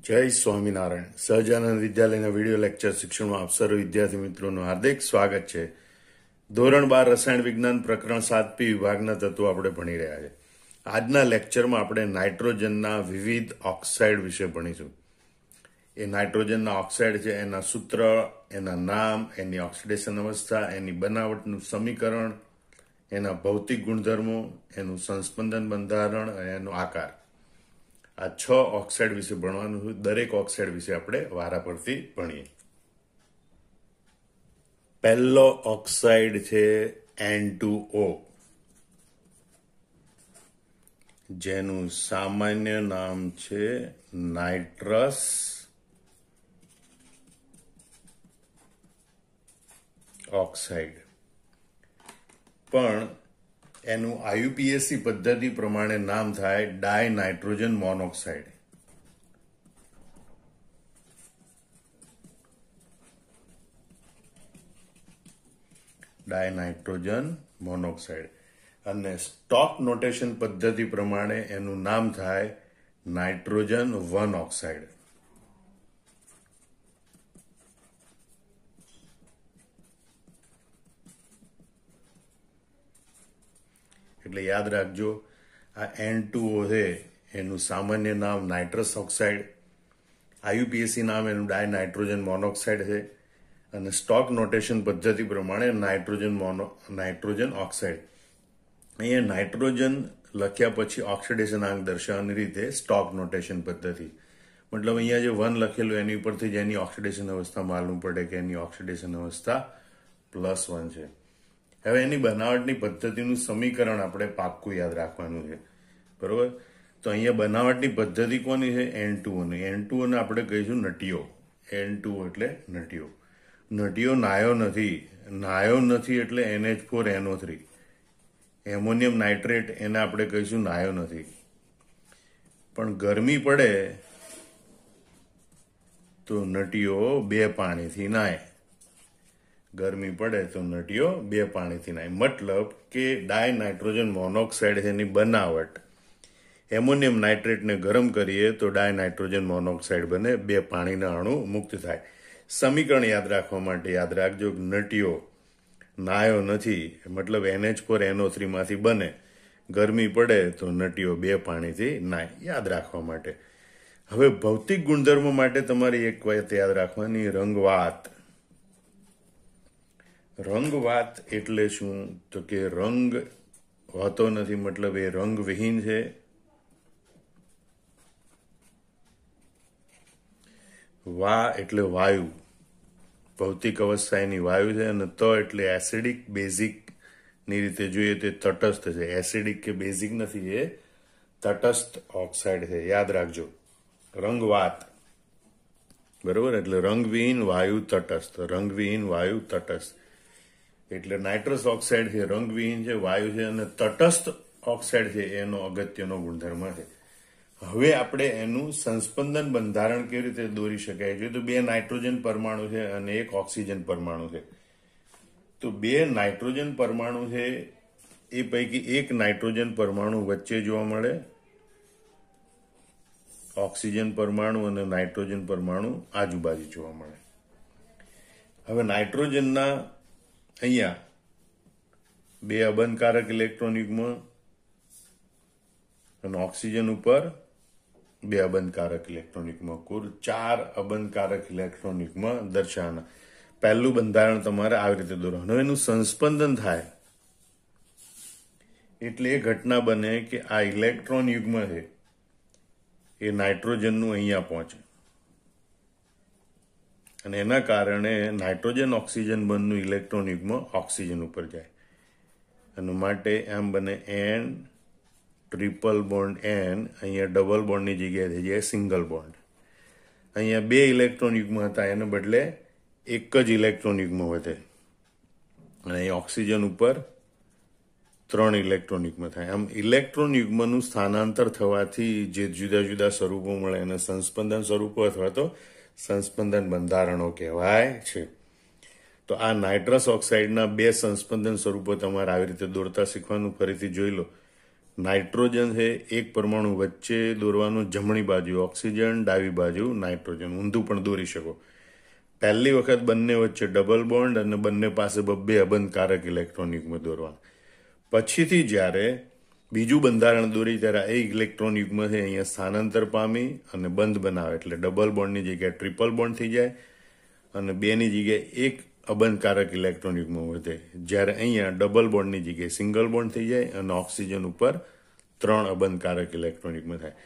જય સ્વામિનારાયણ. સહજાનંદ વિદ્યાલયના video lecture શિક્ષણમાં આપ સર્વ વિદ્યાર્થી મિત્રોનું હાર્દિક સ્વાગત છે. ધોરણ 12 રસાયણ વિજ્ઞાન પ્રકરણ 7P વિભાગના તત્વો આપણે ભણી રહ્યા છે. આજના લેક્ચરમાં આપણે નાઇટ્રોજનના વિવિધ ઓક્સાઇડ વિશે ભણીશું. એ નાઇટ્રોજનના ઓક્સાઇડ છે, એના સૂત્ર, એના નામ, એની ઓક્સિડેશન અવસ્થા, એની બનાવટનું સમીકરણ, એના ભૌતિક ગુણધર્મો, એનું સંસ્પંદન બંધારણ અને એનો આકાર. આ 6 ઓક્સાઇડ વિશે ભણવાનું છે. દરેક ઓક્સાઇડ વિશે આપણે વારા પરથી ભણીએ. પહેલો ઓક્સાઇડ છે N2O, જેનું સામાન્ય નામ છે નાઇટ્રસ ઓક્સાઇડ. પણ એનું IUPAC પદ્ધતિ પ્રમાણે નામ થાય ડાય નાઇટ્રોજન મોનોક્સાઇડ. ડાય નાઇટ્રોજન મોનોક્સાઇડ. અને સ્ટોક નોટેશન પદ્ધતિ પ્રમાણે એનું નામ થાય નાઇટ્રોજન 1 ઓક્સાઇડ. એટલે યાદ રાખજો, આ N2O છે એનું સામાન્ય નામ નાઇટ્રસ ઓક્સાઇડ, IUPAC નામ એનું ડાય નાઇટ્રોજન મોનોક્સાઇડ છે, અને સ્ટોક નોટેશન પદ્ધતિ પ્રમાણે નાઇટ્રોજન ઓક્સાઇડ. અહીંયા નાઇટ્રોજન લખ્યા પછી ઓક્સિડેશન આંક દર્શાવવાની રીતે સ્ટોક નોટેશન પદ્ધતિ. મતલબ અહીંયા જે 1 લખેલું એની ઉપરથી જ એની ઓક્સિડેશન અવસ્થા માલુમ પડે કે એની ઓક્સિડેશન અવસ્થા +1 છે. હવે એની બનાવટની પદ્ધતિનું સમીકરણ આપણે પાક્કું યાદ રાખવાનું છે, બરોબર? તો અહીંયા બનાવટની પદ્ધતિ કોની છે? N2O ની. N2O ને આપણે કહીશું નટીઓ. N2O એટલે નટીઓ. નટીઓ નાયો નથી. નાયો નથી એટલે NH4NO3. એમોનિયમ નાઇટ્રેટ એને આપણે કહીશું નાયો નથી. પણ ગરમી પડે તો નટીઓ 2 પાણીથી નાય. ગરમી પડે તો નટીઓ 2 પાણીથી નાય. મતલબ કે ડાય નાઇટ્રોજન મોનોક્સાઇડ એની બનાવટ એમોનિયમ નાઇટ્રેટને ગરમ કરીએ તો ડાય નાઇટ્રોજન મોનોક્સાઇડ બને, 2 પાણીના અણુ મુક્ત થાય. સમીકરણ યાદ રાખવા માટે યાદ રાખજો, નટીઓ નાયો નથી મતલબ NH4NO3 માંથી બને. ગરમી પડે તો નટીઓ 2 પાણીથી નાય. યાદ રાખવા માટે. હવે ભૌતિક ગુણધર્મો માટે તમારી એક વાત યાદ રાખવાની, રંગવાત. રંગવાત એટલે શું? તો કે રંગ હોતો નથી, મતલબ એ રંગવિહીન છે. વા એટલે વાયુ, ભૌતિક અવસ્થા એની વાયુ છે. અને ત એટલે એસિડિક બેઝિક ની રીતે જોઈએ તો તટસ્થ છે. એસિડિક કે બેઝિક નથી, એ તટસ્થ ઓક્સાઇડ છે. યાદ રાખજો, રંગવાત, બરોબર? એટલે રંગવિહીન વાયુ તટસ્થ, રંગવિહીન વાયુ તટસ્થ. એટલે નાઇટ્રસ ઓક્સાઇડ છે, રંગવિહીન છે, વાયુ છે, અને તટસ્થ ઓક્સાઇડ છે એનો અગત્યનો ગુણધર્મ છે. હવે આપણે એનું સંસ્પંદન બંધારણ કેવી રીતે દોરી શકાય છે? તો 2 નાઇટ્રોજન પરમાણુ છે અને 1 ઓક્સિજન પરમાણુ છે. તો 2 નાઇટ્રોજન પરમાણુ છે, એ પૈકી 1 નાઇટ્રોજન પરમાણુ વચ્ચે જોવા મળે, ઓક્સિજન પરમાણુ અને નાઇટ્રોજન પરમાણુ આજુબાજુ જોવા મળે. હવે નાઇટ્રોજનના અહીંયા 2 અબંધકારક ઇલેક્ટ્રોન યુગ્મ અને ઓક્સિજન ઉપર 2 અબંધકારક ઇલેક્ટ્રોન યુગ્મ, કુલ 4 અબંધકારક ઇલેક્ટ્રોન યુગ્મ દર્શાવવાના. પહેલું બંધારણ તમારે આવી રીતે દોરવાનું. હવે એનું સંસ્પંદન થાય એટલે એ ઘટના બને કે આ ઇલેક્ટ્રોન યુગ્મ છે એ નાઇટ્રોજનનું અહીંયા પહોંચે, અને એના કારણે નાઇટ્રોજન ઓક્સિજન બંધનું ઇલેક્ટ્રોન યુગ્મ ઓક્સિજન ઉપર જાય. અને માટે એમ બને N ટ્રિપલ બોન્ડ N, અહીંયા ડબલ બોન્ડની જગ્યાએ થઈ જાય સિંગલ બોન્ડ. અહીંયા 2 ઇલેક્ટ્રોન યુગ્મ હતા, એને બદલે 1 જ ઇલેક્ટ્રોન યુગ્મ વધે. અને અહીં ઓક્સિજન ઉપર 3 ઇલેક્ટ્રોન યુગ્મ થાય. આમ ઇલેક્ટ્રોન યુગ્મનું સ્થાનાંતર થવાથી જે જુદા જુદા સ્વરૂપો મળે એને સંસ્પંદન સ્વરૂપો અથવા તો સંસ્પંદન બંધારણો કહેવાય છે. તો આ નાઇટ્રસ ઓક્સાઇડના 2 સંસ્પંદન સ્વરૂપો તમારે આવી રીતે દોરતા શીખવાનું. ફરીથી જોઈ લો, નાઇટ્રોજન છે એક પરમાણુ વચ્ચે દોરવાનું, જમણી બાજુ ઓક્સિજન, ડાબી બાજુ નાઇટ્રોજન, ઊંધું પણ દોરી શકો. પહેલી વખત બંને વચ્ચે ડબલ બોન્ડ અને બંને પાસે બબ્બે અબંધકારક ઇલેક્ટ્રોન યુગ્મ દોરવા. પછીથી જ્યારે બીજું બંધારણ દોરી ત્યારે એ ઇલેક્ટ્રોન યુગ્મ છે અહીંયા સ્થાનાંતર પામી અને બંધ બનાવે, એટલે ડબલ બોન્ડની જગ્યાએ ટ્રિપલ બોન્ડ થઈ જાય અને બેની જગ્યાએ એક અબંધકારક ઇલેક્ટ્રોન યુગ્મ વધે. જ્યારે અહીંયા ડબલ બોન્ડની જગ્યાએ સિંગલ બોન્ડ થઈ જાય અને ઓક્સિજન ઉપર 3 અબંધકારક ઇલેક્ટ્રોન યુગ્મ થાય.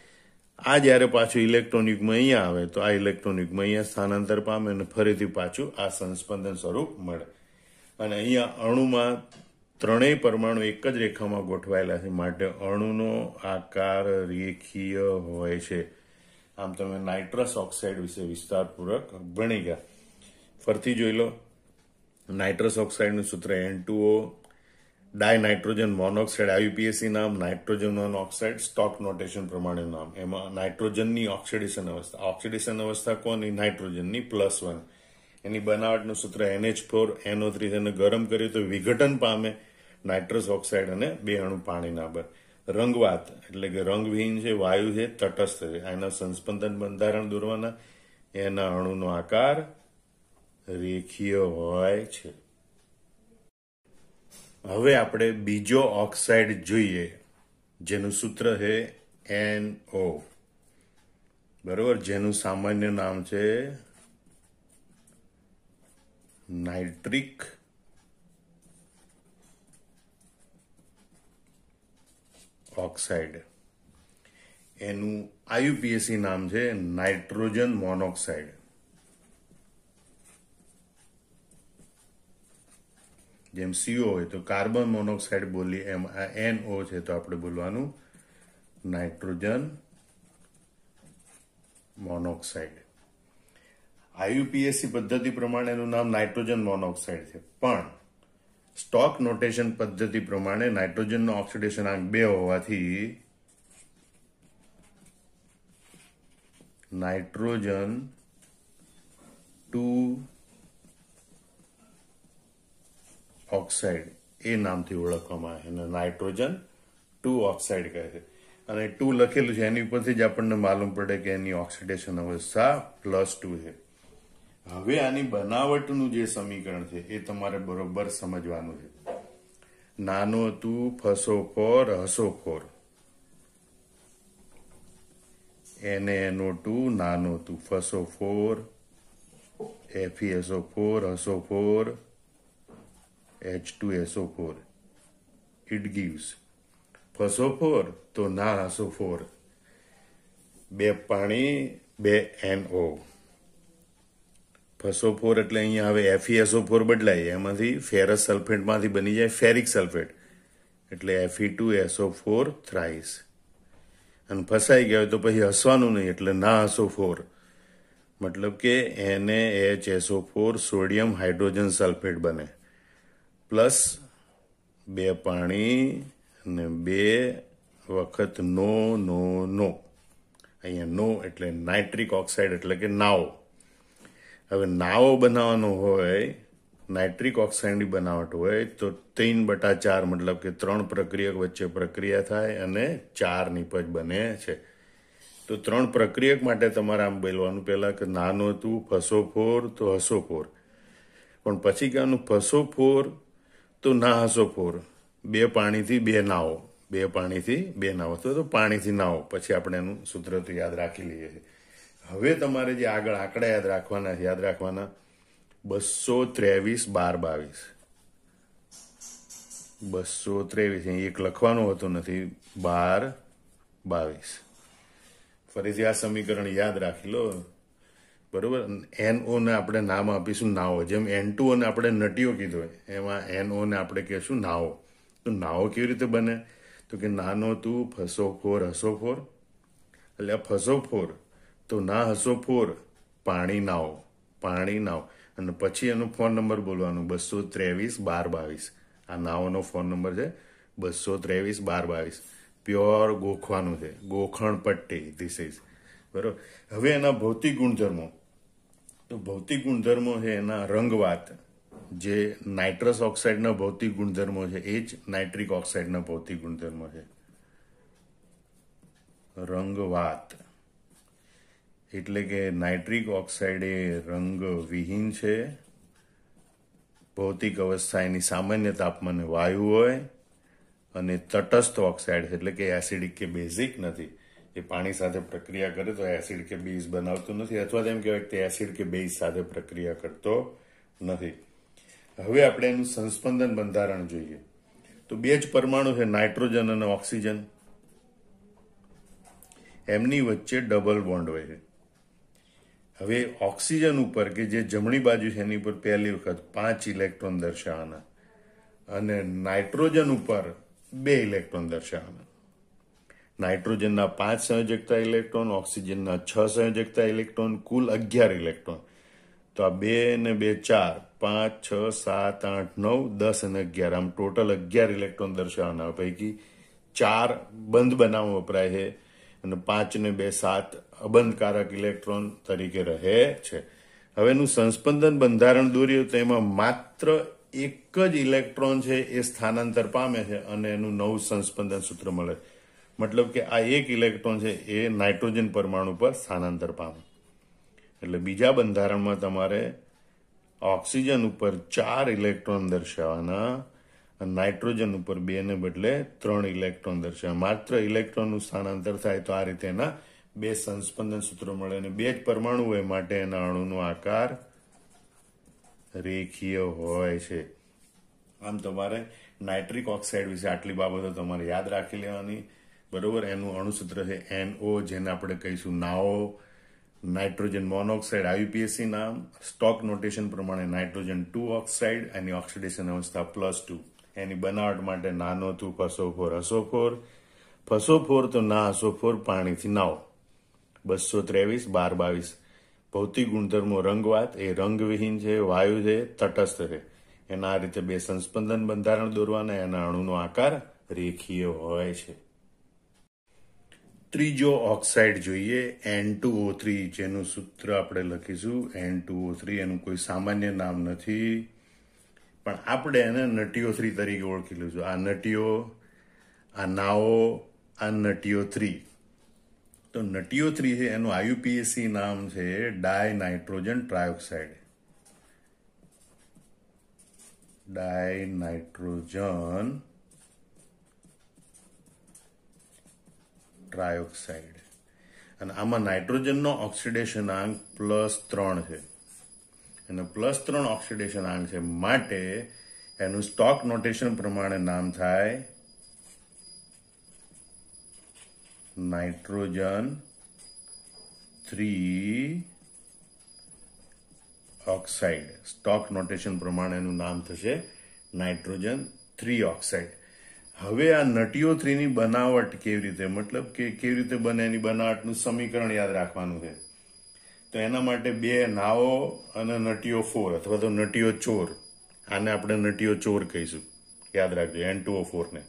આ જ્યારે પાછું ઇલેક્ટ્રોન યુગ્મ અહીંયા આવે તો આ ઇલેક્ટ્રોન યુગ્મ અહીંયા સ્થાનાંતર પામે અને ફરીથી પાછું આ સંસ્પંદન સ્વરૂપ મળે. અને અહીંયા અણુમાં ત્રણેય પરમાણુ એક જ રેખામાં ગોઠવાયેલા છે, માટે અણુનો આકાર રેખીય હોય છે. આમ તમે નાઇટ્રસ ઓક્સાઇડ વિશે વિસ્તારપૂર્વક ભણી ગયા. ફરતી જોઈ લો. નાઇટ્રસ ઓક્સાઇડનું સૂત્ર N2O, ડાય નાઇટ્રોજન મોનોક્સાઇડ IUPAC નામ, નાઇટ્રોજન મોનોક્સાઇડ સ્ટોક નોટેશન પ્રમાણે નામ. એમાં નાઇટ્રોજનની ઓક્સિડેશન અવસ્થા કોની? નાઇટ્રોજનની +1. એની બનાવટનું સૂત્ર NH4NO3. એને ગરમ કર્યું તો વિઘટન પામે નાઇટ્રસ ઓક્સાઇડ અને 2 અણુ પાણીના બને. રંગવાત એટલે કે રંગવિહીન છે, વાયુ છે, તટસ્થ છે. એના સંસ્પંદન બંધારણ દોરવાના. એના અણુનો આકાર રેખીય હોય છે. હવે આપણે બીજો ઓક્સાઇડ જોઈએ જેનું સૂત્ર છે NO, બરોબર, જેનું સામાન્ય નામ છે નાઇટ્રિક ઓક્સાઇડ. એનું IUPAC નામ છે નાઇટ્રોજન મોનોક્સાઇડ. જેમ CO હોય તો કાર્બન મોનોક્સાઇડ બોલીએ, એમ આ NO છે તો આપણે બોલવાનું નાઇટ્રોજન મોનોક્સાઇડ. IUPAC પદ્ધતિ પ્રમાણે એનું નામ નાઇટ્રોજન મોનોક્સાઇડ છે, પણ સ્ટોક નોટેશન પદ્ધતિ પ્રમાણે નાઇટ્રોજનનો ઓક્સિડેશન આંક 2 હોવાથી નાઇટ્રોજન 2 ઓક્સાઇડ એ નામથી ઓળખવામાં આવે છે. નાઇટ્રોજન 2 ઓક્સાઇડ કહે છે. અને 2 લખેલું છે એની ઉપરથી જ આપણને માલુમ પડે કે એની ઓક્સિડેશન અવસ્થા +2 છે. હવે આની બનાવટનું જે સમીકરણ છે એ તમારે બરોબર સમજવાનું છે. નાનો તું ફસોફોર હસોફોર, NaNO2 નાનો તું ફસોફોર, FeSO4 હસોફોર, H2SO4. It gives ફસોફોર તો ના હસોફોર, 2 પાણી 2 NO. ફસોફોર એટલે અહીંયા હવે FeSO4 બદલાય, એમાંથી ફેરસ સલ્ફેટમાંથી બની જાય ફેરિક સલ્ફેટ, એટલે Fe2SO4 થ્રાઇસ. અને ફસાઈ ગયા હોય તો પછી હસવાનું નહીં, એટલે ના હસોફોર, મતલબ કે NaHSO4 સોડિયમ હાઇડ્રોજન સલ્ફેટ બને, પ્લસ 2 પાણી અને 2 વખત નો. અહીંયા નો એટલે નાઇટ્રિક ઓક્સાઇડ એટલે કે નાઓ. હવે નાઓ બનાવવાનો હોય, નાઇટ્રિક ઓક્સાઇડની બનાવટ હોય તો 3/4 મતલબ કે 3 પ્રક્રિયક વચ્ચે પ્રક્રિયા થાય અને 4 નિપજ બને છે. તો 3 પ્રક્રિયક માટે તમારે આમ બોલવાનું પહેલા કે નાનો તું ફસોફોર તો હસોફોર, પણ પછી કહેવાનું ફસોફોર તો ના હસોફોર, 2 પાણીથી 2 નાઓ, 2 પાણીથી 2 નાઓ, તો પાણીથી નાઓ. પછી આપણે એનું સૂત્ર તો યાદ રાખી લઈએ છીએ. હવે તમારે જે આગળ આંકડા યાદ રાખવાના 223 12 22, 223 અહીં એક લખવાનું હોતું નથી, 12 22. ફરીથી આ સમીકરણ યાદ રાખી લો, બરોબર. NO ને આપણે નામ આપીશું નાઓ, જેમ N2O ને આપણે નટીઓ કીધો એમાં NO ને આપણે કહેશું નાઓ. તો નાઓ કેવી રીતે બને? તો કે નાનો તું ફસોફોર હસોફોર, એટલે આ ફસોફોર તો ના હસોફોર, પાણી નાઓ. અને પછી એનો ફોન નંબર બોલવાનો 223 12 22. આ નાઓનો ફોન નંબર છે 223 12 22. પ્યોર ગોખવાનું છે, ગોખણ પટ્ટી, ધીસ ઇઝ બરોબર. હવે એના ભૌતિક ગુણધર્મો, તો ભૌતિક ગુણધર્મો છે એના રંગવાત, જે નાઇટ્રસ ઓક્સાઇડના ભૌતિક ગુણધર્મો છે એ જ નાઇટ્રિક ઓક્સાઇડના ભૌતિક ગુણધર્મો છે. રંગવાત એટલે કે નાઇટ્રિક ઓક્સાઇડ એ રંગવિહીન છે. ભૌતિક અવસ્થા એની સામાન્ય તાપમાને વાયુ હોય અને તટસ્થ ઓક્સાઇડ એટલે કે એસિડિક કે બેઝિક નથી. એ પાણી સાથે પ્રક્રિયા કરે તો એસિડ કે બેઝ બનાવતું નથી, અથવા તેમ કહેવાય કે એસિડ કે બેઝ સાથે પ્રક્રિયા કરતો નથી. હવે આપણે એનું સંસ્પંદન બંધારણ જોઈએ તો બે જ પરમાણુ છે, નાઇટ્રોજન અને ઓક્સિજન. એમની વચ્ચે ડબલ બોન્ડ હોય છે. હવે ઓક્સિજન ઉપર કે જે જમણી બાજુ છે એની ઉપર પહેલી વખત 5 ઇલેક્ટ્રોન દર્શાવવાના અને નાઇટ્રોજન ઉપર 2 ઇલેક્ટ્રોન દર્શાવવાના. નાઇટ્રોજનના 5 સંયોજકતા ઇલેક્ટ્રોન, ઓક્સિજનના 6 સંયોજકતા ઇલેક્ટ્રોન, કુલ 11 ઇલેક્ટ્રોન. તો આ 2 ને 2 4, 5, 6, 7, 8, 9, 10 અને 11, આમ ટોટલ 11 ઇલેક્ટ્રોન દર્શાવવાના પૈકી 4 બંધ બનાવવા વપરાય છે અને 5 ને 2 7 અબંધકારક ઇલેક્ટ્રોન તરીકે રહે છે. હવે એનું સંસ્પંદન બંધારણ દોર્યું તો એમાં માત્ર એક જ ઇલેક્ટ્રોન છે એ સ્થાનાંતર પામે છે અને એનું નવું સંસ્પંદન સૂત્ર મળે. મતલબ કે આ એક ઇલેક્ટ્રોન છે એ નાઇટ્રોજન પરમાણુ પર સ્થાનાંતર પામે. એટલે બીજા બંધારણમાં તમારે ઓક્સિજન ઉપર 4 ઇલેક્ટ્રોન દર્શાવવાના અને નાઇટ્રોજન ઉપર 2 ને બદલે 3 ઇલેક્ટ્રોન દર્શાવવા. માત્ર ઇલેક્ટ્રોનનું સ્થાનાંતર થાય તો આ રીતે એના 2 સંસ્પંદન સૂત્રો મળે અને 2 જ પરમાણુ હોય માટે એના અણુનો આકાર રેખીય હોય છે. આમ તમારે નાઇટ્રિક ઓક્સાઇડ વિશે આટલી બાબતો તમારે યાદ રાખી લેવાની. બરોબર. એનું અણુસૂત્ર છે NO, જેને આપણે કહીશું નાઓ. નાઇટ્રોજન મોનોક્સાઇડ IUPAC નામ. સ્ટોક નોટેશન પ્રમાણે નાઇટ્રોજન 2 ઓક્સાઇડ, એની ઓક્સિડેશન અવસ્થા +2. એની બનાવટ માટે નાનો2 ફસોફોર હસોફોર. ફસોફોર તો ના હસોફોર પાણીથી નાઓ. 223 12 22. ભૌતિક ગુણધર્મો રંગવાત એ રંગવિહીન છે, વાયુ છે, તટસ્થ છે. એના આ રીતે 2 સંસ્પંદન બંધારણ દોરવાના. એના અણુનો આકાર રેખીય હોય છે. ત્રીજો ઓક્સાઇડ જોઈએ N2O3, જેનું સૂત્ર આપણે લખીશું N2O3. એનું કોઈ સામાન્ય નામ નથી, પણ આપણે એને નટીઓ 3 તરીકે ઓળખી લઈશું. આ નટીઓ, આ નાઓ, આ નટીઓ 3. તો નટીઓ 3 છે એનું IUPAC નામ છે ડાયનાઇટ્રોજન ટ્રાયોક્સાઇડ. ડાયનાઇટ્રોજન ટ્રાયોક્સાઇડ. અને આમાં નાઇટ્રોજનનો ઓક્સિડેશનાંક +3 છે. અને +3 ઓક્સિડેશનાંક છે માટે એનું સ્ટોક નોટેશન પ્રમાણે નામ થાય નાઇટ્રોજન 3 ઓક્સાઇડ. સ્ટોક નોટેશન પ્રમાણે એનું નામ થશે નાઇટ્રોજન 3 ઓક્સાઇડ. હવે આ નટીઓ 3 ની બનાવટ કેવી રીતે, મતલબ કે કેવી રીતે બને એની બનાવટનું સમીકરણ યાદ રાખવાનું છે. તો એના માટે 2 નાઓ અને નટીઓ 4 અથવા તો નટીઓ ચોર. આને આપણે નટીઓ ચોર કહીશું, યાદ રાખજો N2O4 ને.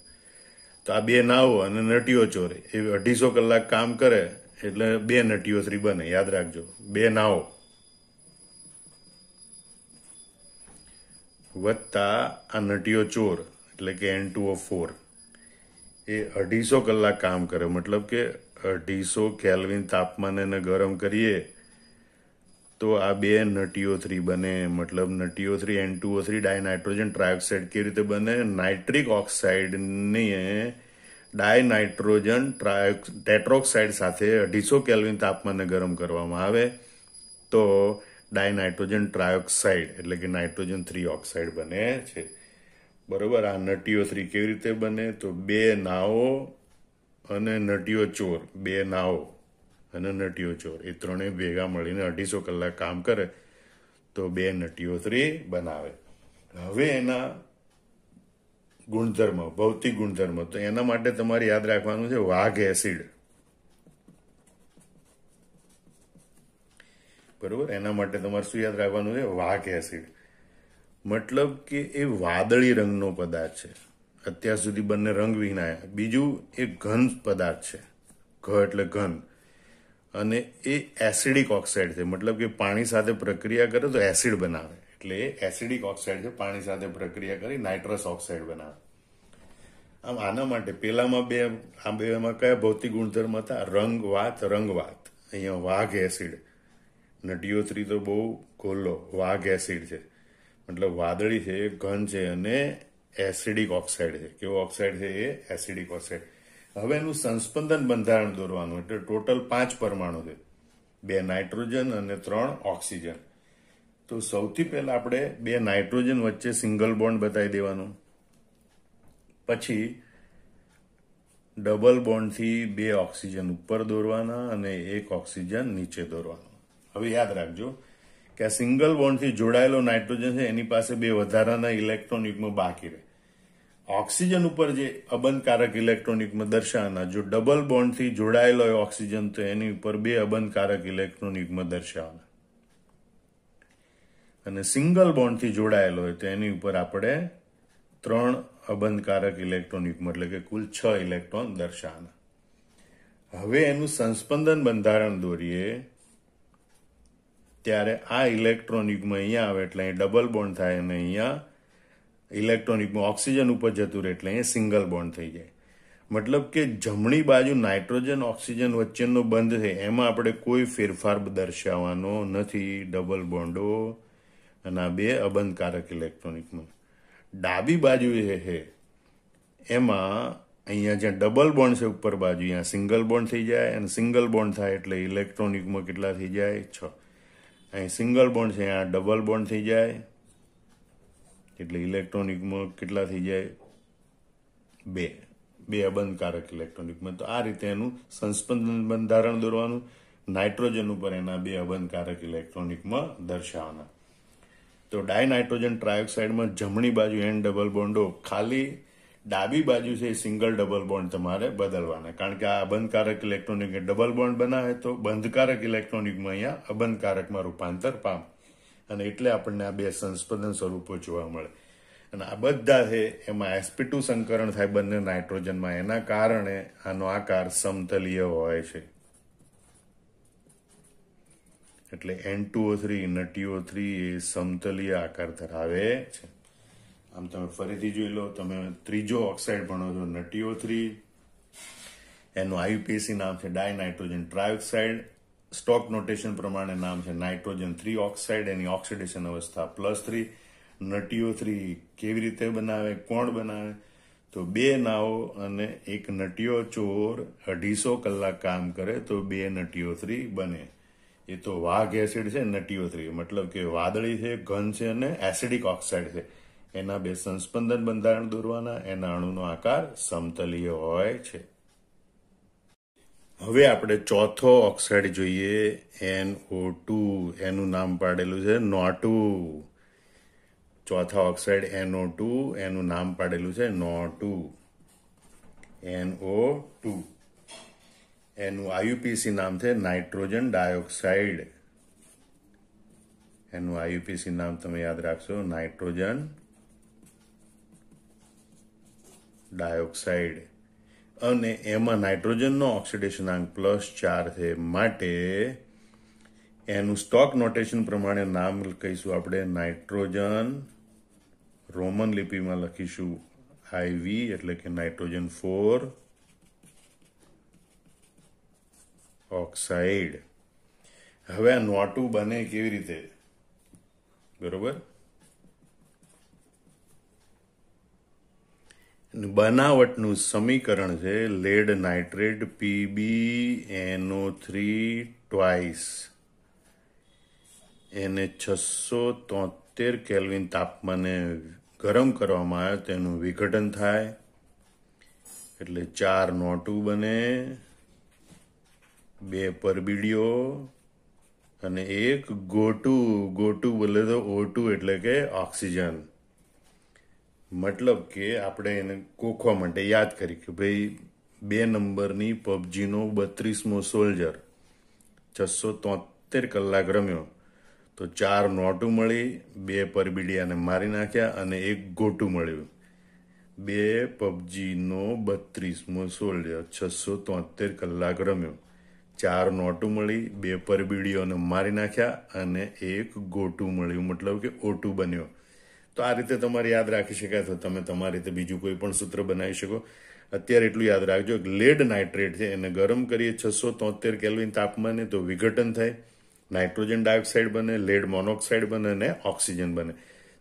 તો આ 2 નાઓ અને નટીઓ ચોર એ 250 કલાક કામ કરે એટલે 2 નટીઓ 3 બને, યાદ રાખજો. 2 નાઓ વત્તા આ નટીઓ ચોર એટલે કે N2O4 એ 250 કલાક કામ કરે. મતલબ કે 250 કેલ્વિન તાપમાને એને ગરમ કરીએ તો આ 2 નટીઓ 3 બને. મતલબ નટીઓ 3 N2O3 ડાયનાઇટ્રોજન ટ્રાયોક્સાઇડ કેવી રીતે બને? નાઇટ્રિક ઓક્સાઇડની ડાયનાઇટ્રોજન ટેટ્રોક્સાઇડ સાથે 250 કેલ્વિન તાપમાને ગરમ કરવામાં આવે તો ડાયનાઇટ્રોજન ટ્રાયોક્સાઇડ એટલે કે નાઇટ્રોજન 3 ઓક્સાઇડ બને છે. બરોબર. આ નટીઓ 3 કેવી રીતે બને? તો 2 નાઓ અને નટીઓ ચોર, 2 નાઓ અને નટીઓ ચોર એ ત્રણેય ભેગા મળીને 250 કલાક કામ કરે તો 2 નટીઓ 3 બનાવે. હવે એના ગુણધર્મ, ભૌતિક ગુણધર્મ, તો એના માટે તમારે યાદ રાખવાનું છે વાઘ એસિડ. બરોબર. એના માટે તમારે શું યાદ રાખવાનું છે? વાઘ એસિડ. મતલબ કે એ વાદળી રંગનો પદાર્થ છે. અત્યાર સુધી બંને રંગવિહીન આવ્યા. બીજું એ ઘન પદાર્થ છે, ઘ એટલે ઘન, અને એ એસિડિક ઓક્સાઇડ છે. મતલબ કે પાણી સાથે પ્રક્રિયા કરે તો એસિડ બનાવે, એટલે એ એસિડિક ઓક્સાઇડ છે. પાણી સાથે પ્રક્રિયા કરી નાઇટ્રસ ઓક્સાઇડ બનાવે. આમ આના માટે પેલામાં આ બેમાં કયા ભૌતિક ગુણધર્મ હતા? રંગવાત. અહીંયા વાઘ એસિડ. NaTO3 તો બહુ ગોલ્લો વાઘ એસિડ છે, મતલબ વાદળી છે, એ ઘન છે અને એસિડિક ઓક્સાઇડ છે. કેવો ઓક્સાઇડ છે? એ એસિડિક ઓક્સાઇડ. હવે એનું સંસ્પંદન બંધારણ દોરવાનું, એટલે ટોટલ 5 પરમાણુ છે, 2 નાઇટ્રોજન અને 3 ઓક્સિજન. તો સૌથી પહેલા આપણે 2 નાઇટ્રોજન વચ્ચે સિંગલ બોન્ડ બતાવી દેવાનું, પછી ડબલ બોન્ડથી 2 ઓક્સિજન ઉપર દોરવાના અને 1 ઓક્સિજન નીચે દોરવાનો. હવે યાદ રાખજો કે આ સિંગલ બોન્ડથી જોડાયેલો નાઇટ્રોજન છે એની પાસે 2 વધારાના ઇલેક્ટ્રોન યુગ્મ બાકી રહે. ઓક્સિજન ઉપર જે અબંધકારક ઇલેક્ટ્રોન યુગ્મ દર્શાવવાના. જો ડબલ બોન્ડથી જોડાયેલો હોય ઓક્સિજન તો એની ઉપર 2 અબંધકારક ઇલેક્ટ્રોન યુગ્મ દર્શાવવાના, અને સિંગલ બોન્ડથી જોડાયેલો હોય તો એની ઉપર આપણે 3 અબંધકારક ઇલેક્ટ્રોન યુગ્મ એટલે કે કુલ 6 ઇલેક્ટ્રોન દર્શાવવાના. હવે એનું સંસ્પંદન બંધારણ દોરીએ ત્યારે આ ઇલેક્ટ્રોન યુગ્મ અહીંયા આવે એટલે અહીં ડબલ બોન્ડ થાય અને અહીંયા ઇલેક્ટ્રોન યુગ્મ ઓક્સિજન ઉપર જતું રહે એટલે અહીંયા સિંગલ બોન્ડ થઈ જાય. મતલબ કે જમણી બાજુ નાઇટ્રોજન ઓક્સિજન વચ્ચેનો બંધ છે એમાં આપણે કોઈ ફેરફાર દર્શાવવાનો નથી. ડબલ બોન્ડો અને આ 2 અબંધકારક ઇલેક્ટ્રોન યુગ્મ. ડાબી બાજુ છે એમાં અહીંયા જ્યાં ડબલ બોન્ડ છે ઉપર બાજુ અહીંયા સિંગલ બોન્ડ થઈ જાય, અને સિંગલ બોન્ડ થાય એટલે ઇલેક્ટ્રોન યુગ્મ કેટલા થઈ જાય? 6. અહીં સિંગલ બોન્ડ છે, અહીંયા ડબલ બોન્ડ થઈ જાય એટલે ઇલેક્ટ્રોન યુગ્મ કેટલા થઈ જાય? 2 અબંધકારક ઇલેક્ટ્રોન યુગ્મ. તો આ રીતે એનું સંસ્પંદન બંધારણ દોરવાનું. નાઇટ્રોજન ઉપર એના 2 અબંધકારક ઇલેક્ટ્રોન યુગ્મ દર્શાવવાના. તો ડાયનાઇટ્રોજન ટ્રાયોક્સાઇડમાં જમણી બાજુ N ડબલ બોન્ડો, ખાલી ડાબી બાજુ છે સિંગલ ડબલ બોન્ડ તમારે બદલવાના, કારણ કે આ અબંધકારક ઇલેક્ટ્રોન યુગ્મ ડબલ બોન્ડ બનાવે તો બંધકારક ઇલેક્ટ્રોન યુગ્મ અહીંયા અબંધકારકમાં રૂપાંતર પામે, અને એટલે આપણને આ 2 સંસ્પંદન સ્વરૂપો જોવા મળે. અને આ બધા છે એમાં sp2 સંકરણ થાય બંને નાઇટ્રોજનમાં, એના કારણે આનો આકાર સમતલીય હોય છે. એટલે N2O3 NaTO3 એ સમતલીય આકાર ધરાવે છે. આમ તમે ફરીથી જોઈ લો, તમે ત્રીજો ઓક્સાઇડ ભણો છો NaTO3, એનું IUPAC નામ છે ડાયનાઇટ્રોજન ટ્રાયોક્સાઇડ. સ્ટોક નોટેશન પ્રમાણે નામ છે નાઇટ્રોજન 3 ઓક્સાઇડ, એની ઓક્સિડેશન અવસ્થા +3. NaTO3 કેવી રીતે બનાવે, કોણ બનાવે? તો 2 નાઓ અને 1 NaTO ચોર 250 કલાક કામ કરે તો 2 NaTO3 બને. એ તો વાઘ એસિડ છે NaTO3, મતલબ કે વાદળી છે, ઘન છે અને એસિડિક ઓક્સાઇડ છે. એના 2 સંસ્પંદન બંધારણ દોરવાના, એના અણુનો આકાર સમતલીય હોય છે. હવે આપણે ચોથો ઓક્સાઇડ જોઈએ, NO2. એનું નામ પાડેલું છે NO2. ચોથા ઓક્સાઇડ NO2, એનું નામ પાડેલું છે NO2. એનું IUPAC નામ છે નાઇટ્રોજન ડાયોક્સાઇડ. એનું IUPAC નામ તમે યાદ રાખશો, નાઇટ્રોજન ડાયોક્સાઇડ. અને એમાં નાઇટ્રોજનનો ઓક્સિડેશનાંક +4 છે, માટે એનું સ્ટોક નોટેશન પ્રમાણે નામ કહીશું આપણે નાઇટ્રોજન, રોમન લિપિમાં લખીશું IV, એટલે કે નાઇટ્રોજન 4 ઓક્સાઇડ. હવે આ NO2 બને કેવી રીતે? બરોબર, બનાવટનું સમીકરણ છે લેડ નાઇટ્રેટ PbNO3 ટ્વાઇસ. એને 673 કેલ્વિન તાપમાને ગરમ કરવામાં આવે તેનું વિઘટન થાય એટલે 4 NO2 બને, 2 પરબીડીઓ અને 1 ગોટુ બોલે તો O2 એટલે કે ઓક્સિજન. મતલબ કે આપણે એને ગોખવા માટે યાદ કરી કે ભાઈ 2 નંબરની પબજીનો 32મો સોલ્જર 673 કલાક રમ્યો તો 4 NO2 મળી, 2 પરબીડિયાને મારી નાખ્યા અને 1 ગોટું મળ્યું. 2 પબજીનો 32મો સોલ્જર 673 કલાક રમ્યો, 4 NO2 મળી, 2 પરબીડીઓને મારી નાખ્યા અને 1 ગોટું મળ્યું, મતલબ કે O2 બન્યો. તો આ રીતે તમારે યાદ રાખી શકાય, તો તમે તમારી રીતે બીજું કોઈ પણ સૂત્ર બનાવી શકો. અત્યારે એટલું યાદ રાખજો, લેડ નાઇટ્રેટ છે એને ગરમ કરીએ 673 કેલ્વિન તાપમાને તો વિઘટન થાય, નાઇટ્રોજન ડાયોક્સાઇડ બને, લેડ મોનોક્સાઇડ બને અને ઓક્સિજન બને.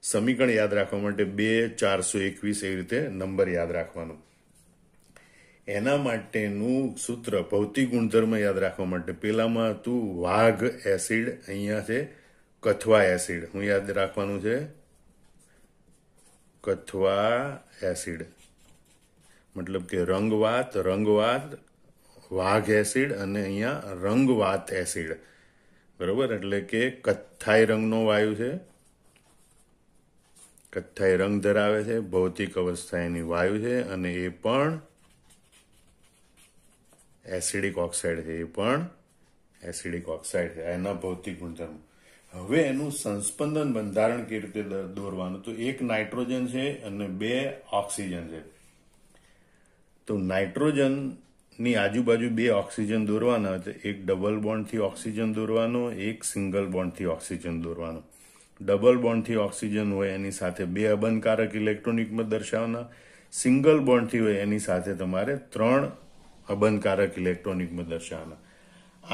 સમીકરણ યાદ રાખવા માટે 2421 એવી રીતે નંબર યાદ રાખવાનો. એના માટેનું સૂત્ર ભૌતિક ગુણધર્મ યાદ રાખવા માટે પેલામાં હતું વાઘ એસિડ, અહીંયા છે કથવા એસિડ. હું યાદ રાખવાનું છે કથવા એસિડ, મતલબ કે રંગવાત વાઘ એસિડ અને અહીંયા રંગવાત એસિડ. બરોબર, એટલે કે કથ્થાઈ રંગનો વાયુ છે, કથ્થાઈ રંગ ધરાવે છે, ભૌતિક અવસ્થા એની વાયુ છે અને એ પણ એસિડિક ઓક્સાઇડ છે, એ પણ એસિડિક ઓક્સાઇડ છે. એના ભૌતિક ગુણધર્મ. હવે એનું સંસ્પંદન બંધારણ કેવી રીતે દોરવાનું, તો એક નાઇટ્રોજન છે અને 2 ઓક્સિજન છે. તો નાઇટ્રોજનની આજુબાજુ 2 ઓક્સિજન દોરવાના, તો એક ડબલ બોન્ડથી ઓક્સિજન દોરવાનો, એક સિંગલ બોન્ડથી ઓક્સિજન દોરવાનો. ડબલ બોન્ડથી ઓક્સિજન હોય એની સાથે 2 અબંધકારક ઇલેક્ટ્રોન યુગ્મ દર્શાવવાના, સિંગલ બોન્ડથી હોય એની સાથે તમારે 3 અબંધકારક ઇલેક્ટ્રોન યુગ્મ દર્શાવવાના.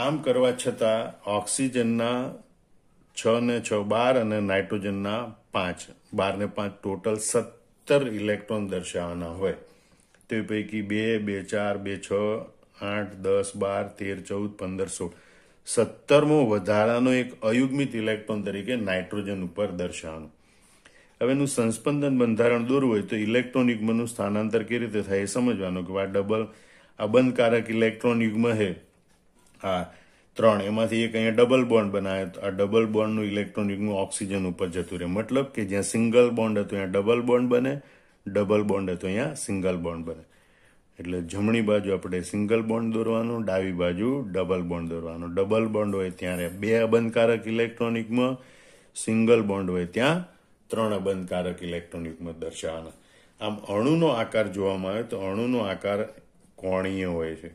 આમ કરવા છતાં ઓક્સિજનના 6 ને 6 12 અને નાઇટ્રોજનના 5 12 ને 5 ટોટલ 17 ઇલેક્ટ્રોન દર્શાવવાના હોય. તે પૈકી 2 2 4 2 6 8 10 12 13 14 15 16 17મો વધારાનો એક અયુગ્મિત ઇલેક્ટ્રોન તરીકે નાઇટ્રોજન ઉપર દર્શાવવાનું. હવે એનું સંસ્પંદન બંધારણ દોરવું હોય તો ઇલેક્ટ્રોન યુગ્મનું સ્થાનાંતર કેવી રીતે થાય એ સમજવાનું કે આ ડબલ અબંધકારક ઇલેક્ટ્રોન યુગ્મ છે, આ 3, એમાંથી એક અહીંયા ડબલ બોન્ડ બનાવે તો આ ડબલ બોન્ડનું ઇલેક્ટ્રોન યુગ્મ ઓક્સિજન ઉપર જતું રહે. મતલબ કે જ્યાં સિંગલ બોન્ડ હતું અહીંયા ડબલ બોન્ડ બને, ડબલ બોન્ડ હતું અહીંયા સિંગલ બોન્ડ બને. એટલે જમણી બાજુ આપણે સિંગલ બોન્ડ દોરવાનું, ડાબી બાજુ ડબલ બોન્ડ દોરવાનું. ડબલ બોન્ડ હોય ત્યારે 2 અબંધકારક ઇલેક્ટ્રોન યુગ્મ, સિંગલ બોન્ડ હોય ત્યાં 3 અબંધકારક ઇલેક્ટ્રોન યુગ્મ દર્શાવવાના. આમ અણુનો આકાર જોવામાં આવે તો અણુનો આકાર કોણીય હોય છે,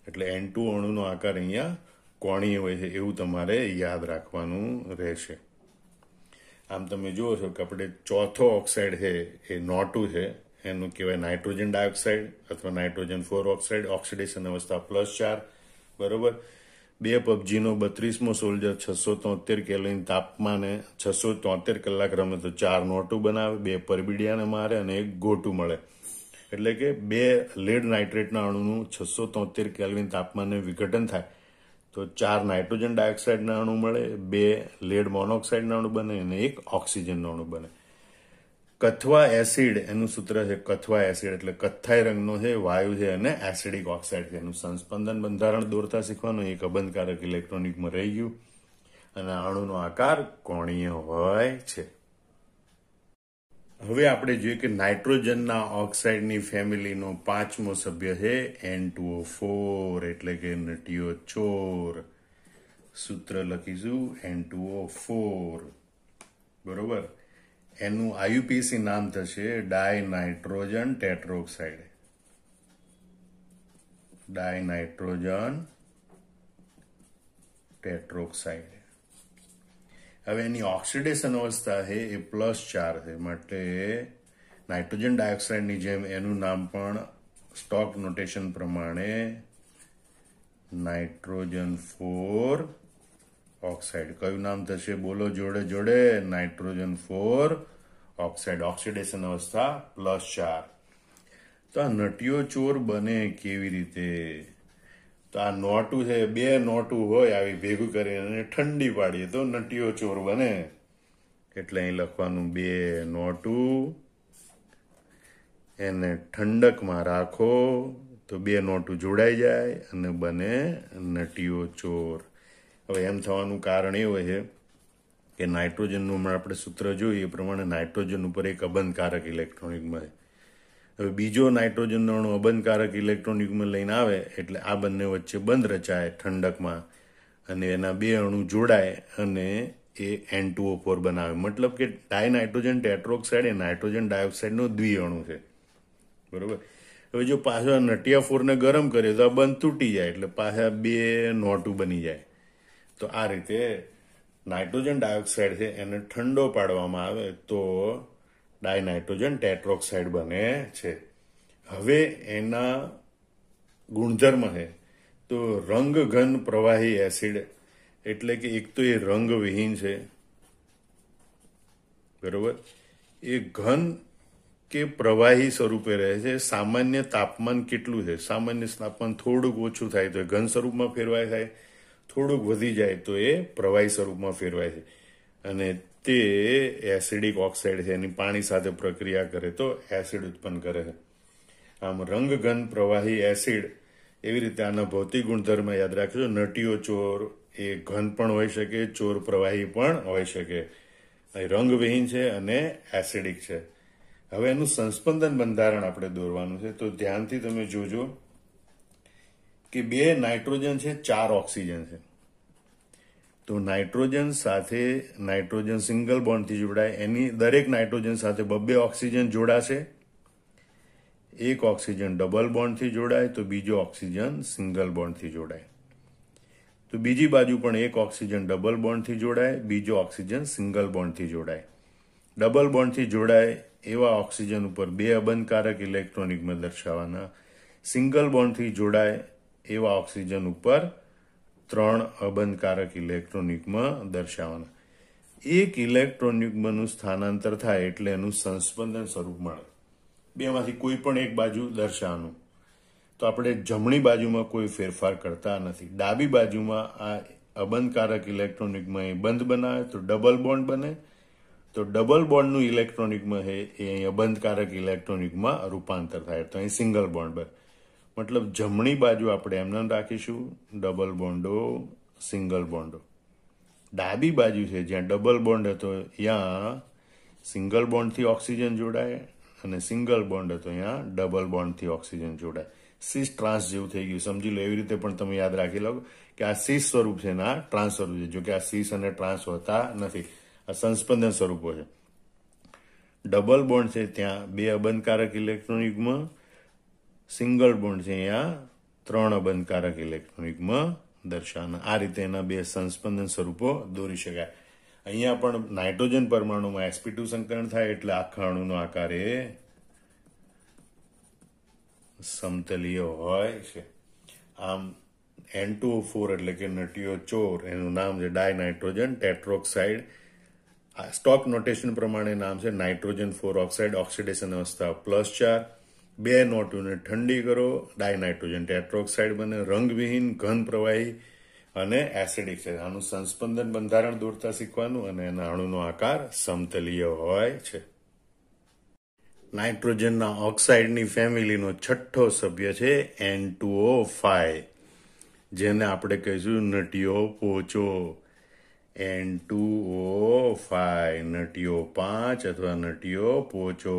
એટલે N2 અણુનો આકાર અહીંયા કોણીય હોય છે, એવું તમારે યાદ રાખવાનું રહેશે. આમ તમે જુઓ છો કે આપણે ચોથો ઓક્સાઇડ છે એ નોટું છે, એનું કહેવાય નાઇટ્રોજન ડાયોક્સાઇડ અથવા નાઇટ્રોજન 4 ઓક્સાઇડ, ઓક્સિડેશન અવસ્થા +4. બરોબર, 2 પબજીનો 32મો સોલ્જર 673 કેલ્વિન તાપમાને 673 કલાક રમે તો 4 નોટું બનાવે, 2 પરબિડિયાને મારે અને 1 ગોટું મળે. એટલે કે 2 લેડ નાઇટ્રેટના અણુનું 673 કેલ્વિન તાપમાને વિઘટન થાય તો 4 નાઇટ્રોજન ડાયોક્સાઇડના અણુ મળે, 2 લેડ મોનોક્સાઇડના અણુ બને અને 1 ઓક્સિજનનો અણુ બને. કથવા એસિડ એનું સૂત્ર છે કથવા એસિડ, એટલે કથ્થાઈ રંગનો છે, વાયુ છે અને એસિડિક ઓક્સાઇડ છે. એનું સંસ્પંદન બંધારણ દોરતા શીખવાનું. એક અબંધકારક ઇલેક્ટ્રોન યુગ્મ રહી ગયું અને અણુનો આકાર કોણીય હોય છે. હવે આપણે જોઈએ કે નાઇટ્રોજનના ઓક્સાઇડની ફેમિલીનો 5મો સભ્ય છે N2O4, એટલે કે નટીયો ચોર. સૂત્ર લખીશું N2O4. બરોબર, એનું આયુપીસી નામ થશે ડાયનાઇટ્રોજન ટેટ્રોક્સાઇડ. ડાયનાઇટ્રોજન ટેટ્રોક્સાઇડ. હવે એની ઓક્સિડેશન અવસ્થા છે એ +4 છે, માટે નાઇટ્રોજન ડાયોક્સાઇડની જેમ એનું નામ પણ સ્ટોક નોટેશન પ્રમાણે નાઇટ્રોજન 4 ઓક્સાઇડ. કયું નામ થશે બોલો જોડે જોડે? Nitrogen 4 oxide. ઓક્સિડેશન અવસ્થા +4. તો આ નટીયો ચોર બને કેવી રીતે? તો આ નોટું છે, 2 નોટું હોય આવી ભેગું કરીને ઠંડી પાડીએ તો નટીયો ચોર બને. એટલે અહીં લખવાનું 2 નોટું, એને ઠંડકમાં રાખો તો 2 નોટું જોડાઈ જાય અને બને નટીયો ચોર. હવે એમ થવાનું કારણ એ હોય છે કે નાઇટ્રોજનનું આપણે સૂત્ર જોઈએ એ પ્રમાણે નાઇટ્રોજન ઉપર એક અબંધકારક ઇલેક્ટ્રોન યુગ્મ છે. હવે બીજો નાઇટ્રોજનનો અણુ અબંધકારક ઇલેક્ટ્રોન યુગ્મ લઈને આવે એટલે આ બંને વચ્ચે બંધ રચાય ઠંડકમાં અને એના 2 અણુ જોડાય અને એ N2O4 બનાવે. મતલબ કે ડાયનાઇટ્રોજન ટેટ્રોક્સાઇડ એ નાઇટ્રોજન ડાયોક્સાઇડનો દ્વિઅણુ છે. બરોબર, હવે જો પાછા નટીયા 4ને ગરમ કરીએ તો આ બંધ તૂટી જાય એટલે પાછા 2 નોટું બની જાય. તો આ રીતે નાઇટ્રોજન ડાયોક્સાઇડ છે એને ઠંડો પાડવામાં આવે તો ડાયનાઇટ્રોજન ટેટ્રોક્સાઇડ બને છે. હવે એના ગુણધર્મ છે તો રંગ ઘન પ્રવાહી એસિડ, એટલે કે એક તો એ રંગવિહીન છે, બરોબર, એ ઘન કે પ્રવાહી સ્વરૂપે રહે છે. સામાન્ય તાપમાન કેટલું છે? સામાન્ય તાપમાન થોડુંક ઓછું થાય તો એ ઘન સ્વરૂપમાં ફેરવાય થાય, થોડુંક વધી જાય તો એ પ્રવાહી સ્વરૂપમાં ફેરવાય છે. અને તે એસિડિક ઓક્સાઇડ છે, એની પાણી સાથે પ્રક્રિયા કરે તો એસિડ ઉત્પન્ન કરે છે. આમ રંગ ઘન પ્રવાહી એસિડ, એવી રીતે આના ભૌતિક ગુણધર્મ યાદ રાખજો. નટીઓ ચોર એ ઘન પણ હોઈ શકે, ચોર પ્રવાહી પણ હોઈ શકે. રંગવિહીન છે અને એસિડિક છે. હવે એનું સંસ્પંદન બંધારણ આપણે દોરવાનું છે, તો ધ્યાનથી તમે જોજો કે 2 નાઇટ્રોજન છે, 4 ઓક્સિજન છે. તો નાઇટ્રોજન સાથે નાઇટ્રોજન સિંગલ બોન્ડથી જોડાય, એની દરેક નાઇટ્રોજન સાથે 2 ઓક્સિજન જોડાશે. એક ઓક્સિજન ડબલ બોન્ડથી જોડાય તો બીજો ઓક્સિજન સિંગલ બોન્ડથી જોડાય. તો બીજી બાજુ પણ એક ઓક્સિજન ડબલ બોન્ડથી જોડાય, બીજો ઓક્સિજન સિંગલ બોન્ડથી જોડાય. ડબલ બોન્ડથી જોડાય એવા ઓક્સિજન ઉપર 2 અબંધકારક ઇલેક્ટ્રોનિકમાં દર્શાવવાના. સિંગલ બોન્ડથી જોડાય એવા ઓક્સિજન ઉપર 3 અબંધકારક ઇલેક્ટ્રોનિકમાં દર્શાવવાના. એક ઇલેક્ટ્રોનિકમાંનું સ્થાનાંતર થાય એટલે એનું સંસ્પંદન સ્વરૂપ મળે. બેમાંથી કોઈ પણ એક બાજુ દર્શાવવાનું. તો આપણે જમણી બાજુમાં કોઈ ફેરફાર કરતા નથી. ડાબી બાજુમાં આ અબંધકારક ઇલેક્ટ્રોનિકમાં એ બંધ બનાવે તો ડબલ બોન્ડ બને, તો ડબલ બોન્ડનું ઇલેક્ટ્રોનિકમાં છે એ અહીં અબંધકારક ઇલેક્ટ્રોનિકમાં રૂપાંતર થાય તો અહીં સિંગલ બોન્ડ બને. મતલબ જમણી બાજુ આપણે એમને રાખીશું ડબલ બોન્ડો, સિંગલ બોન્ડો. ડાબી બાજુ છે જ્યાં ડબલ બોન્ડ હતો ત્યાં સિંગલ બોન્ડથી ઓક્સિજન જોડાય અને સિંગલ બોન્ડ હતો ત્યાં ડબલ બોન્ડથી ઓક્સિજન જોડાય. સિસ ટ્રાન્સ જેવું થઈ ગયું, સમજી લો. એવી રીતે પણ તમે યાદ રાખી લો કે આ સિસ સ્વરૂપ છે ને આ ટ્રાન્સ સ્વરૂપ છે. જો કે આ સિસ અને ટ્રાન્સ હોતા નથી, આ સંસ્પંદન સ્વરૂપો છે. ડબલ બોન્ડ છે ત્યાં 2 અબંધકારક ઇલેક્ટ્રોનિકમાં, સિંગલ બોન્ડ છે અહીંયા 3 અબંધકારક ઇલેક્ટ્રોનિકમાં દર્શાવવાના. આ રીતે એના 2 સંસ્પંદન સ્વરૂપો દોરી શકાય. અહીંયા પણ નાઇટ્રોજન પરમાણુમાં sp2 સંકરણ થાય એટલે આખા અણુનો આકાર એ સમતલીય હોય છે. આમ N2O4 એટલે કે નટીઓ ચોર, એનું નામ છે ડાયનાઇટ્રોજન ટેટ્રોક્સાઇડ. સ્ટોક નોટેશન પ્રમાણે નામ છે નાઇટ્રોજન 4 ઓક્સાઇડ. ઓક્સિડેશન અવસ્થા +4. 2 નોટોને ઠંડી કરો, ડાયનાઇટ્રોજન ટેટ્રોક્સાઇડ બને. રંગવિહીન, ઘન પ્રવાહી અને એસિડિક છે. આનું સંસ્પંદન બંધારણ દોરતા શીખવાનું અને એના અણુનો આકાર સમતલીય હોય છે. નાઇટ્રોજનના ઓક્સાઇડની ફેમિલીનો છઠ્ઠો સભ્ય છે N2O5, જેને આપણે કહીશું નટીઓ પોચો. N2O5 નટીઓ 5 અથવા નટીઓ પોચો,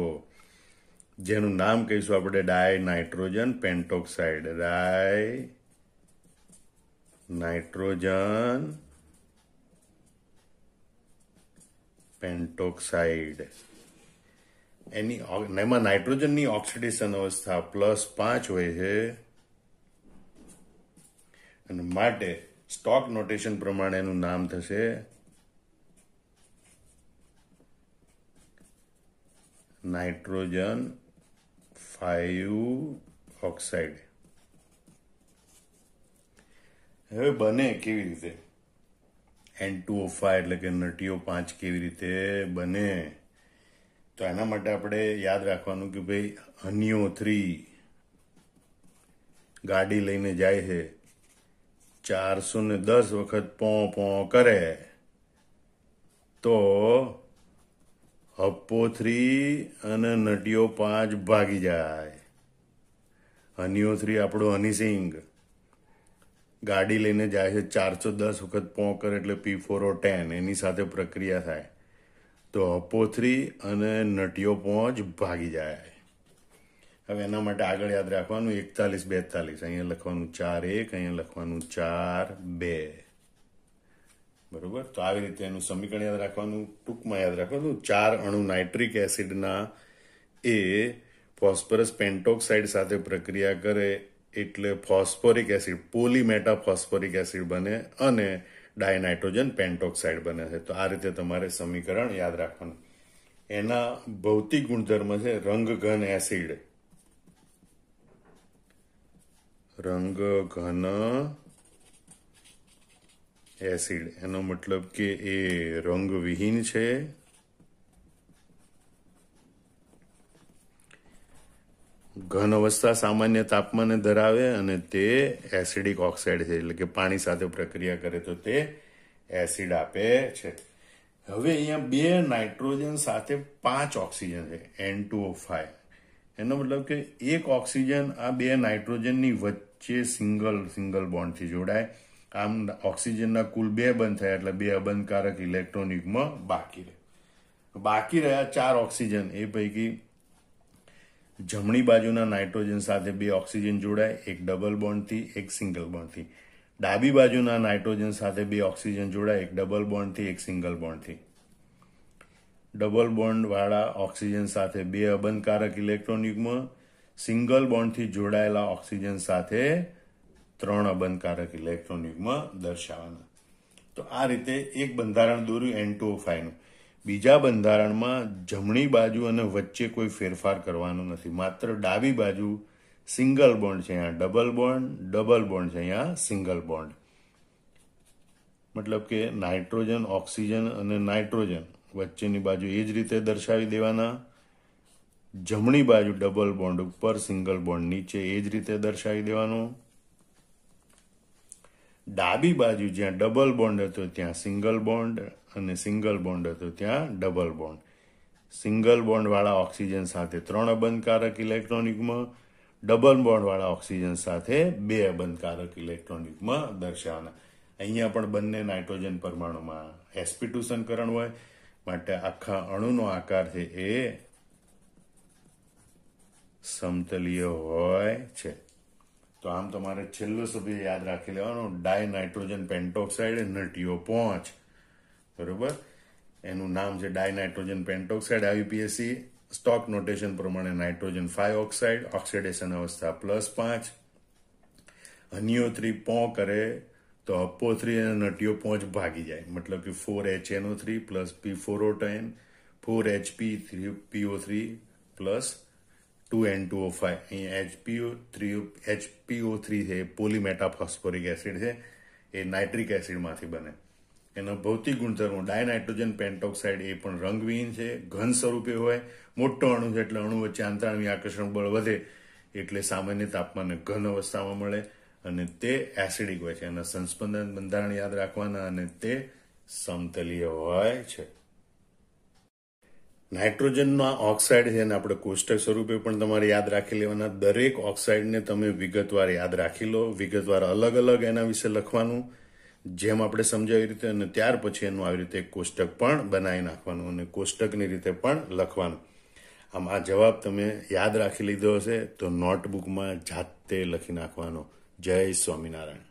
જેનું નામ કહીશું આપણે ડાયનાઇટ્રોજન પેન્ટોક્સાઇડ. ડાયનાઇટ્રોજન પેન્ટોક્સાઇડ. એમાં નાઇટ્રોજનની ઓક્સિડેશન અવસ્થા +5 હોય છે અને માટે સ્ટોક નોટેશન પ્રમાણે એનું નામ થશે નાઇટ્રોજન 5 ઓક્સાઇડ. હવે બને કેવી રીતે? N2O5 એટલે કે નટીઓ 5 કેવી રીતે બને? તો એના માટે આપણે યાદ રાખવાનું કે ભાઈ NO3 ગાડી લઈને જાય છે, 410 વખત પોં કરે તો HPO3 અને નટીઓ 5 ભાગી જાય. NO3 આપણું હનીસિંગ ગાડી લઈને જાય છે, 410 વખત પોં કરે એટલે P4O10 એની સાથે પ્રક્રિયા થાય તો HPO3 અને નટીઓ 5 ભાગી જાય. હવે એના માટે આગળ યાદ રાખવાનું 41 42, અહીંયા લખવાનું 4 1, અહીંયા લખવાનું 4 2. બરોબર? તો આવી રીતે એનું સમીકરણ યાદ રાખવાનું. ટૂંકમાં યાદ રાખવાનું 4 અણુ નાઇટ્રિક એસિડના એ ફોસ્ફરસ પેન્ટોક્સાઇડ સાથે પ્રક્રિયા કરે એટલે ફોસ્ફોરિક એસિડ, પોલીમેટા ફોસ્ફોરિક એસિડ બને અને ડાયનાઇટ્રોજન પેન્ટોક્સાઇડ બને છે। તો આ રીતે તમારે સમીકરણ યાદ રાખવાનું। એના ભૌતિક ગુણધર્મ છે રંગ ઘન એસિડ, રંગ ઘન એસિડ એનો મતલબ કે એ રંગવિહીન છે, ઘન અવસ્થા સામાન્ય તાપમાને ધરાવે અને તે એસિડિક ઓક્સાઇડ છે, એટલે કે પાણી સાથે પ્રક્રિયા કરે તો તે એસિડ આપે છે। હવે અહીંયા 2 નાઇટ્રોજન સાથે 5 ઓક્સિજન છે N2O5, એનો મતલબ કે એક ઓક્સિજન આ 2 નાઇટ્રોજનની વચ્ચે સિંગલ બોન્ડથી જોડાય। આમ ઓક્સિજનના કુલ 2 બંધ થયા એટલે 2 અબંધકારક ઇલેક્ટ્રોન યુગ્મ બાકી રહ્યા 4 ઓક્સિજન। એ પૈકી જમણી બાજુના નાઇટ્રોજન સાથે 2 ઓક્સિજન જોડાય, એક ડબલ બોન્ડથી એક સિંગલ બોન્ડથી। ડાબી બાજુના નાઇટ્રોજન સાથે 2 ઓક્સિજન જોડાય, એક ડબલ બોન્ડથી એક સિંગલ બોન્ડથી। ડબલ બોન્ડ વાળા ઓક્સિજન સાથે 2 અબંધકારક ઇલેક્ટ્રોન યુગ્મ, સિંગલ બોન્ડથી જોડાયેલા ઓક્સિજન સાથે 3 અબંધકારક ઇલેક્ટ્રોન યુગ્મ દર્શાવવાના। તો આ રીતે એક બંધારણ દોર્યું N2O5 નું। બીજા બંધારણમાં જમણી બાજુ અને વચ્ચે કોઈ ફેરફાર કરવાનો નથી, માત્ર ડાબી બાજુ સિંગલ બોન્ડ છે, અહીંયા ડબલ બોન્ડ છે, અહીંયા સિંગલ બોન્ડ। મતલબ કે નાઇટ્રોજન, ઓક્સિજન અને નાઇટ્રોજન વચ્ચેની બાજુ એ જ રીતે દર્શાવી દેવાના, જમણી બાજુ ડબલ બોન્ડ ઉપર, સિંગલ બોન્ડ નીચે એ જ રીતે દર્શાવી દેવાનું। ડાબી બાજુ જ્યાં ડબલ બોન્ડ હતો ત્યાં સિંગલ બોન્ડ અને સિંગલ બોન્ડ હતો ત્યાં ડબલ બોન્ડ। સિંગલ બોન્ડ વાળા ઓક્સિજન સાથે 3 અબંધકારક ઇલેક્ટ્રોન યુગ્મ, ડબલ બોન્ડ વાળા ઓક્સિજન સાથે 2 અબંધકારક ઇલેક્ટ્રોન યુગ્મ દર્શાવવાના। અહીંયા પણ બંને નાઇટ્રોજન પરમાણુમાં sp2 સંકરણ હોય, માટે આખા અણુનો આકાર છે એ સમતલીય હોય છે। તો આમ તમારે છેલ્લો સભ્ય યાદ રાખી લેવાનો, ડાયનાઇટ્રોજન પેન્ટોક્સાઇડ NTO5, બરોબર। એનું નામ છે ડાયનાઇટ્રોજન પેન્ટોક્સાઇડ। IUPAC સ્ટોક નોટેશન પ્રમાણે નાઇટ્રોજન 5 ઓક્સાઇડ, ઓક્સિડેશન અવસ્થા +5, NiO3 પો કરે તો HPO3 અને NTO5 ભાગી જાય, મતલબ કે 4HNO3 + P4O10, 4HP3PO3 + 2N2O5। અહીંયા HPO3 છે પોલીમેટાફોસ્ફોરિક એસિડ છે, એ નાઇટ્રિક એસિડમાંથી બને। એનો ભૌતિક ગુણધર્મો ડાયનાઇટ્રોજન પેન્ટોક્સાઇડ એ પણ રંગવિહીન છે, ઘન સ્વરૂપે હોય, મોટો અણુ છે એટલે અણુ વચ્ચે આંતરાણુય આકર્ષણ બળ વધે એટલે સામાન્ય તાપમાને ઘન અવસ્થામાં મળે અને તે એસિડિક હોય છે। એના સંસ્પંદન બંધારણ યાદ રાખવાના અને તે સમતલીય હોય છે। નાઇટ્રોજનના ઓક્સાઇડ છે એને આપણે કોષ્ટક સ્વરૂપે પણ તમારે યાદ રાખી લેવાના। દરેક ઓક્સાઇડને તમે વિગતવાર યાદ રાખી લો, વિગતવાર અલગ અલગ એના વિશે લખવાનું, જેમ આપણે સમજાવી રીતે, અને ત્યાર પછી એનું આવી રીતે એક કોષ્ટક પણ બનાવી નાખવાનું અને કોષ્ટકની રીતે પણ લખવાનું। આમ આ જવાબ તમે યાદ રાખી લીધો હશે તો નોટબુકમાં જાતે લખી નાખવાનો। જય સ્વામિનારાયણ।